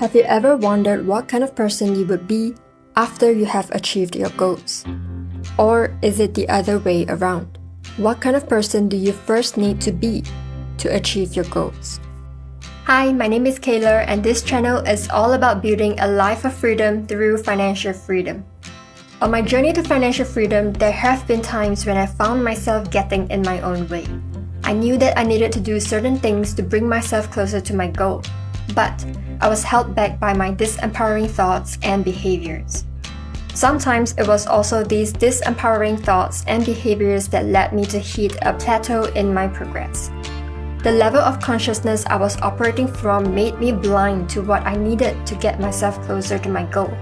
Have you ever wondered what kind of person you would be after you have achieved your goals? Or is it the other way around? What kind of person do you first need to be to achieve your goals? Hi, my name is Kayla, and this channel is all about building a life of freedom through financial freedom. On my journey to financial freedom, there have been times when I found myself getting in my own way. I knew that I needed to do certain things to bring myself closer to my goal, but I was held back by my disempowering thoughts and behaviors. Sometimes it was also these disempowering thoughts and behaviors that led me to hit a plateau in my progress. The level of consciousness I was operating from made me blind to what I needed to get myself closer to my goal.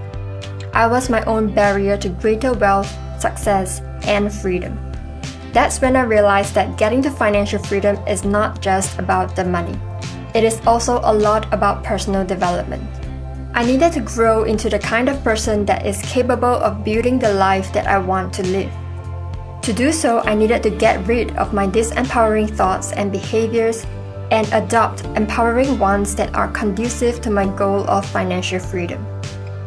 I was my own barrier to greater wealth, success, and freedom. That's when I realized that getting to financial freedom is not just about the money. It is also a lot about personal development. I needed to grow into the kind of person that is capable of building the life that I want to live. To do so, I needed to get rid of my disempowering thoughts and behaviors and adopt empowering ones that are conducive to my goal of financial freedom.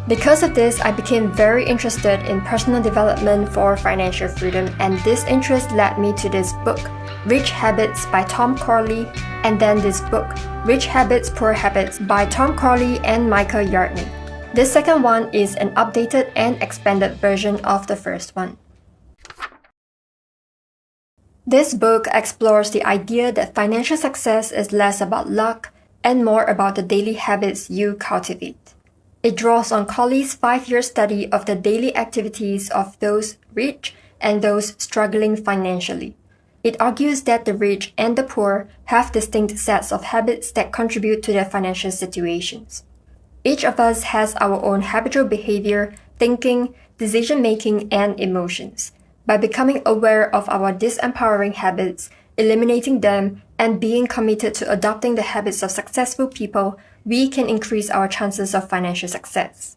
Because of this, I became very interested in personal development for financial freedom, and this interest led me to this book, Rich Habits by Tom Corley, and then this book, Rich Habits, Poor Habits by Tom Corley and Michael Yardney. This second one is an updated and expanded version of the first one. This book explores the idea that financial success is less about luck and more about the daily habits you cultivate. It draws on Corley's 5-year study of the daily activities of those rich and those struggling financially. It argues that the rich and the poor have distinct sets of habits that contribute to their financial situations. Each of us has our own habitual behavior, thinking, decision-making, and emotions. By becoming aware of our disempowering habits, eliminating them, and being committed to adopting the habits of successful people, we can increase our chances of financial success.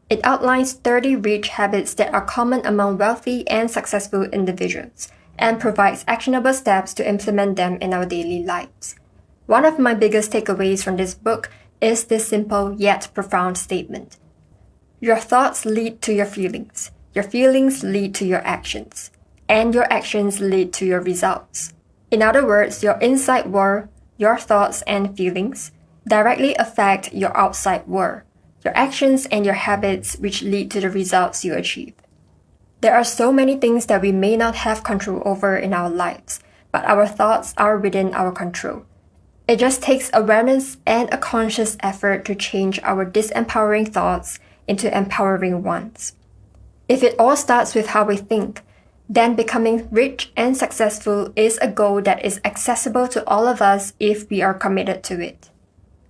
It outlines 30 rich habits that are common among wealthy and successful individuals, and provides actionable steps to implement them in our daily lives. One of my biggest takeaways from this book is this simple yet profound statement. Your thoughts lead to your feelings lead to your actions, and your actions lead to your results. In other words, your inside world, your thoughts and feelings, directly affect your outside world, your actions and your habits, which lead to the results you achieve. There are so many things that we may not have control over in our lives, but our thoughts are within our control. It just takes awareness and a conscious effort to change our disempowering thoughts into empowering ones. If it all starts with how we think, then becoming rich and successful is a goal that is accessible to all of us if we are committed to it.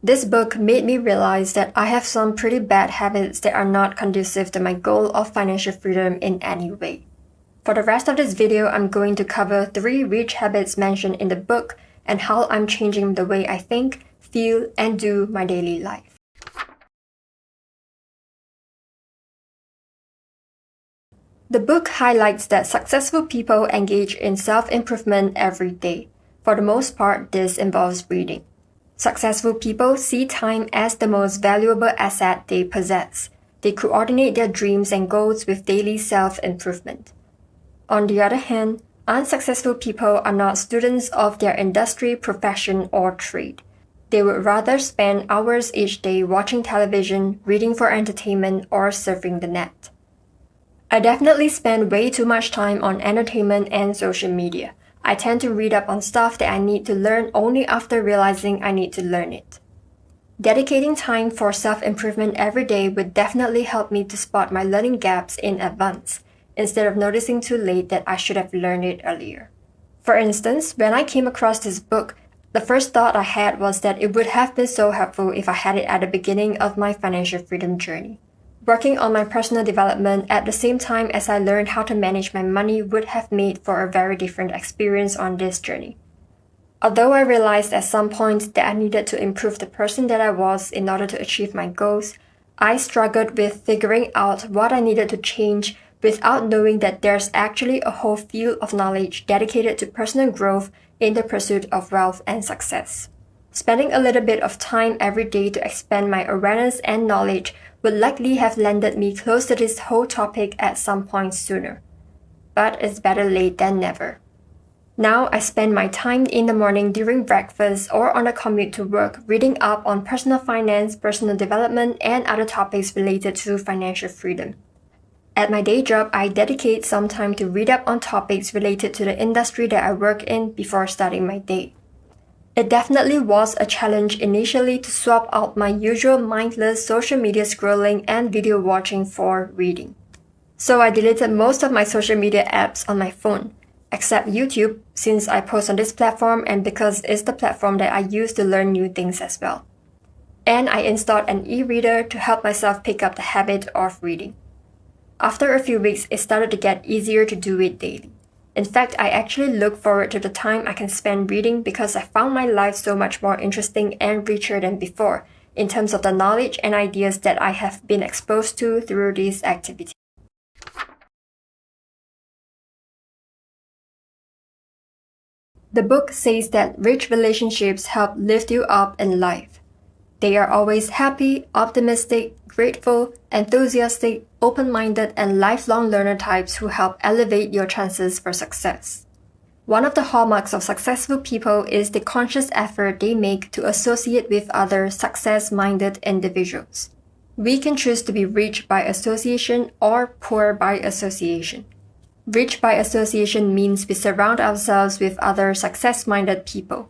This book made me realize that I have some pretty bad habits that are not conducive to my goal of financial freedom in any way. For the rest of this video, I'm going to cover 3 rich habits mentioned in the book and how I'm changing the way I think, feel, and do my daily life. The book highlights that successful people engage in self-improvement every day. For the most part, this involves reading. Successful people see time as the most valuable asset they possess. They coordinate their dreams and goals with daily self-improvement. On the other hand, unsuccessful people are not students of their industry, profession, or trade. They would rather spend hours each day watching television, reading for entertainment, or surfing the net. I definitely spend way too much time on entertainment and social media. I tend to read up on stuff that I need to learn only after realizing I need to learn it. Dedicating time for self-improvement every day would definitely help me to spot my learning gaps in advance, instead of noticing too late that I should have learned it earlier. For instance, when I came across this book, the first thought I had was that it would have been so helpful if I had it at the beginning of my financial freedom journey. Working on my personal development at the same time as I learned how to manage my money would have made for a very different experience on this journey. Although I realized at some point that I needed to improve the person that I was in order to achieve my goals, I struggled with figuring out what I needed to change without knowing that there's actually a whole field of knowledge dedicated to personal growth in the pursuit of wealth and success. Spending a little bit of time every day to expand my awareness and knowledge would likely have landed me close to this whole topic at some point sooner. But it's better late than never. Now I spend my time in the morning during breakfast or on the commute to work reading up on personal finance, personal development, and other topics related to financial freedom. At my day job, I dedicate some time to read up on topics related to the industry that I work in before starting my day. It definitely was a challenge initially to swap out my usual mindless social media scrolling and video watching for reading. So I deleted most of my social media apps on my phone, except YouTube, since I post on this platform and because it's the platform that I use to learn new things as well. And I installed an e-reader to help myself pick up the habit of reading. After a few weeks, it started to get easier to do it daily. In fact, I actually look forward to the time I can spend reading because I found my life so much more interesting and richer than before, in terms of the knowledge and ideas that I have been exposed to through these activities. The book says that rich relationships help lift you up in life. They are always happy, optimistic, grateful, enthusiastic, open-minded, and lifelong learner types who help elevate your chances for success. One of the hallmarks of successful people is the conscious effort they make to associate with other success-minded individuals. We can choose to be rich by association or poor by association. Rich by association means we surround ourselves with other success-minded people.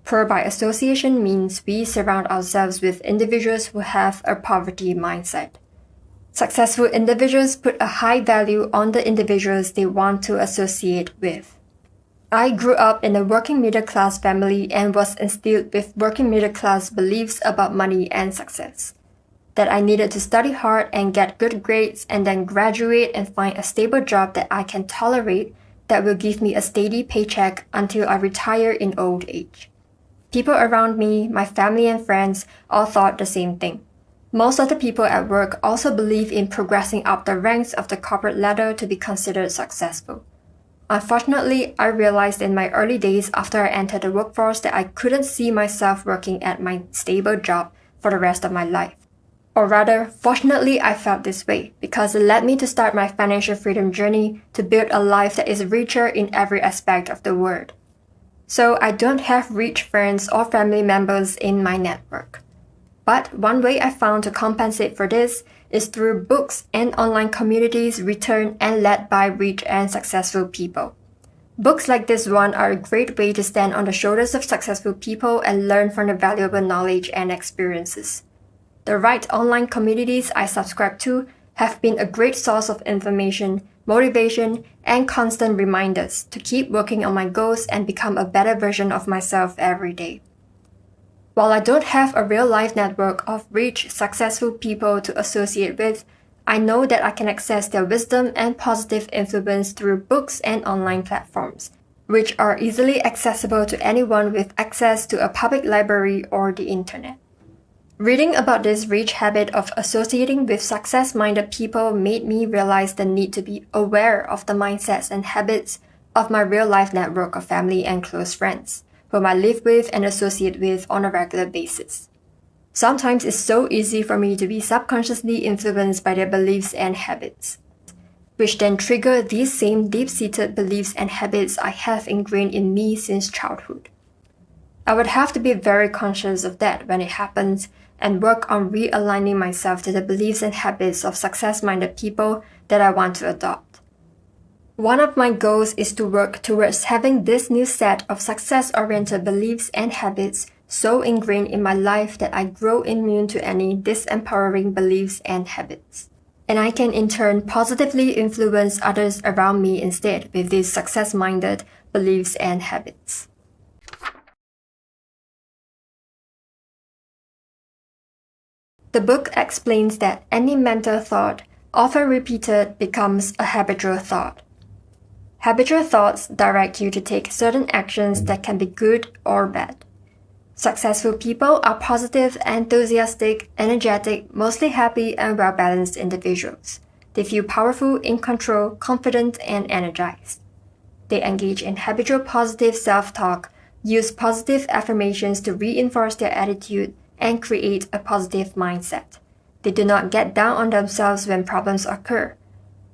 Poor by association means we surround ourselves with individuals who have a poverty mindset. Successful individuals put a high value on the individuals they want to associate with. I grew up in a working middle class family and was instilled with working middle class beliefs about money and success. That I needed to study hard and get good grades and then graduate and find a stable job that I can tolerate that will give me a steady paycheck until I retire in old age. People around me, my family and friends, all thought the same thing. Most of the people at work also believe in progressing up the ranks of the corporate ladder to be considered successful. Unfortunately, I realized in my early days after I entered the workforce that I couldn't see myself working at my stable job for the rest of my life. Or rather, fortunately, I felt this way because it led me to start my financial freedom journey to build a life that is richer in every aspect of the word. So I don't have rich friends or family members in my network. But one way I found to compensate for this is through books and online communities written and led by rich and successful people. Books like this one are a great way to stand on the shoulders of successful people and learn from the valuable knowledge and experiences. The right online communities I subscribe to have been a great source of information, motivation, and constant reminders to keep working on my goals and become a better version of myself every day. While I don't have a real-life network of rich, successful people to associate with, I know that I can access their wisdom and positive influence through books and online platforms, which are easily accessible to anyone with access to a public library or the internet. Reading about this rich habit of associating with success-minded people made me realize the need to be aware of the mindsets and habits of my real-life network of family and close friends, whom I live with and associate with on a regular basis. Sometimes it's so easy for me to be subconsciously influenced by their beliefs and habits, which then trigger these same deep-seated beliefs and habits I have ingrained in me since childhood. I would have to be very conscious of that when it happens and work on realigning myself to the beliefs and habits of success-minded people that I want to adopt. One of my goals is to work towards having this new set of success-oriented beliefs and habits so ingrained in my life that I grow immune to any disempowering beliefs and habits. And I can in turn positively influence others around me instead with these success-minded beliefs and habits. The book explains that any mental thought, often repeated, becomes a habitual thought. Habitual thoughts direct you to take certain actions that can be good or bad. Successful people are positive, enthusiastic, energetic, mostly happy, and well-balanced individuals. They feel powerful, in control, confident, and energized. They engage in habitual positive self-talk, use positive affirmations to reinforce their attitude and create a positive mindset. They do not get down on themselves when problems occur.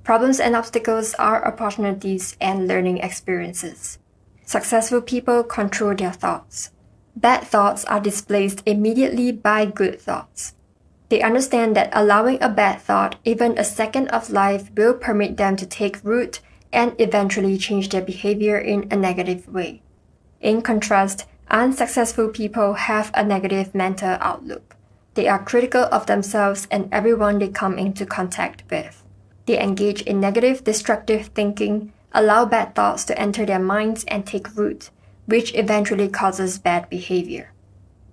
Problems and obstacles are opportunities and learning experiences. Successful people control their thoughts. Bad thoughts are displaced immediately by good thoughts. They understand that allowing a bad thought even a second of life will permit them to take root and eventually change their behavior in a negative way. In contrast, unsuccessful people have a negative mental outlook. They are critical of themselves and everyone they come into contact with. They engage in negative, destructive thinking, allow bad thoughts to enter their minds and take root, which eventually causes bad behavior.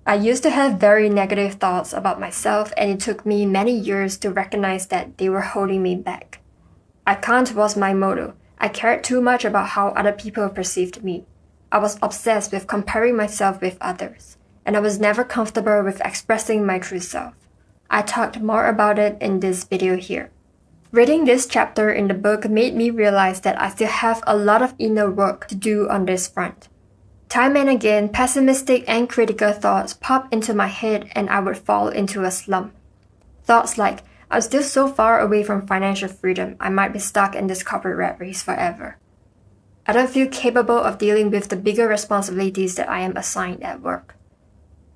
I used to have very negative thoughts about myself, and it took me many years to recognize that they were holding me back. I can't was my motto. I cared too much about how other people perceived me. I was obsessed with comparing myself with others, and I was never comfortable with expressing my true self. I talked more about it in this video here. Reading this chapter in the book made me realize that I still have a lot of inner work to do on this front. Time and again, pessimistic and critical thoughts pop into my head and I would fall into a slump. Thoughts like, I'm still so far away from financial freedom, I might be stuck in this corporate rat race forever. I don't feel capable of dealing with the bigger responsibilities that I am assigned at work.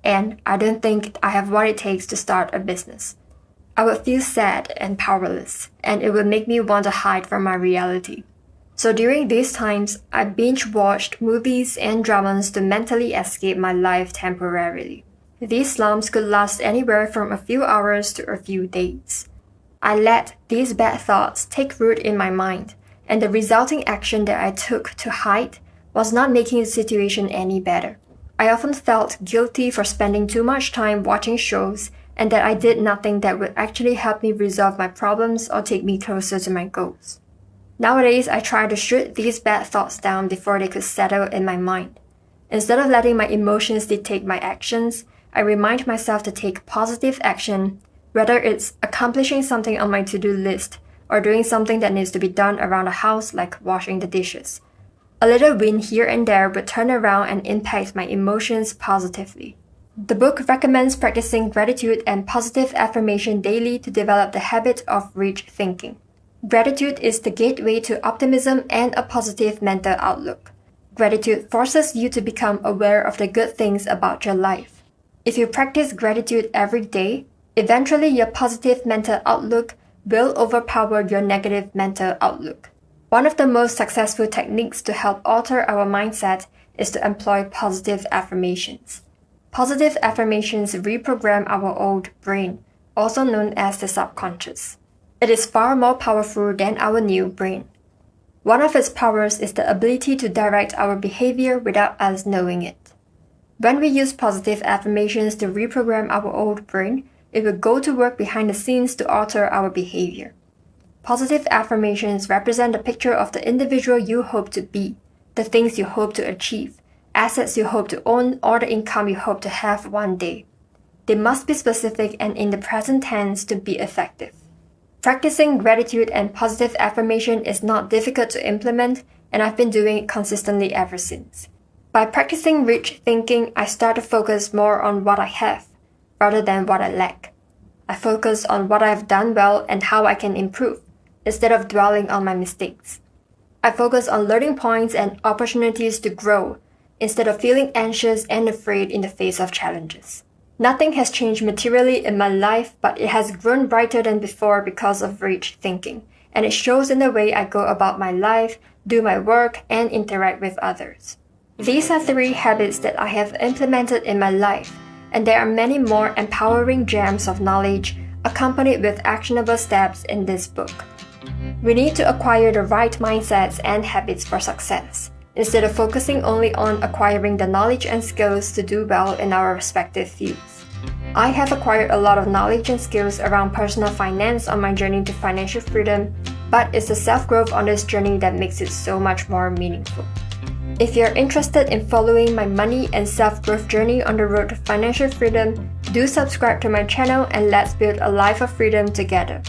And I don't think I have what it takes to start a business. I would feel sad and powerless, and it would make me want to hide from my reality. So during these times, I binge-watched movies and dramas to mentally escape my life temporarily. These slumps could last anywhere from a few hours to a few days. I let these bad thoughts take root in my mind, and the resulting action that I took to hide was not making the situation any better. I often felt guilty for spending too much time watching shows and that I did nothing that would actually help me resolve my problems or take me closer to my goals. Nowadays, I try to shoot these bad thoughts down before they could settle in my mind. Instead of letting my emotions dictate my actions, I remind myself to take positive action, whether it's accomplishing something on my to-do list or doing something that needs to be done around the house like washing the dishes. A little win here and there would turn around and impact my emotions positively. The book recommends practicing gratitude and positive affirmation daily to develop the habit of rich thinking. Gratitude is the gateway to optimism and a positive mental outlook. Gratitude forces you to become aware of the good things about your life. If you practice gratitude every day, eventually your positive mental outlook will overpower your negative mental outlook. One of the most successful techniques to help alter our mindset is to employ positive affirmations. Positive affirmations reprogram our old brain, also known as the subconscious. It is far more powerful than our new brain. One of its powers is the ability to direct our behavior without us knowing it. When we use positive affirmations to reprogram our old brain, it will go to work behind the scenes to alter our behavior. Positive affirmations represent a picture of the individual you hope to be, the things you hope to achieve, assets you hope to own, or the income you hope to have one day. They must be specific and in the present tense to be effective. Practicing gratitude and positive affirmation is not difficult to implement, and I've been doing it consistently ever since. By practicing rich thinking, I start to focus more on what I have, rather than what I lack. I focus on what I have done well and how I can improve, instead of dwelling on my mistakes. I focus on learning points and opportunities to grow, instead of feeling anxious and afraid in the face of challenges. Nothing has changed materially in my life, but it has grown brighter than before because of rich thinking, and it shows in the way I go about my life, do my work, and interact with others. These are 3 habits that I have implemented in my life, and there are many more empowering gems of knowledge accompanied with actionable steps in this book. We need to acquire the right mindsets and habits for success, instead of focusing only on acquiring the knowledge and skills to do well in our respective fields. I have acquired a lot of knowledge and skills around personal finance on my journey to financial freedom, but it's the self-growth on this journey that makes it so much more meaningful. If you're interested in following my money and self-growth journey on the road to financial freedom, do subscribe to my channel and let's build a life of freedom together.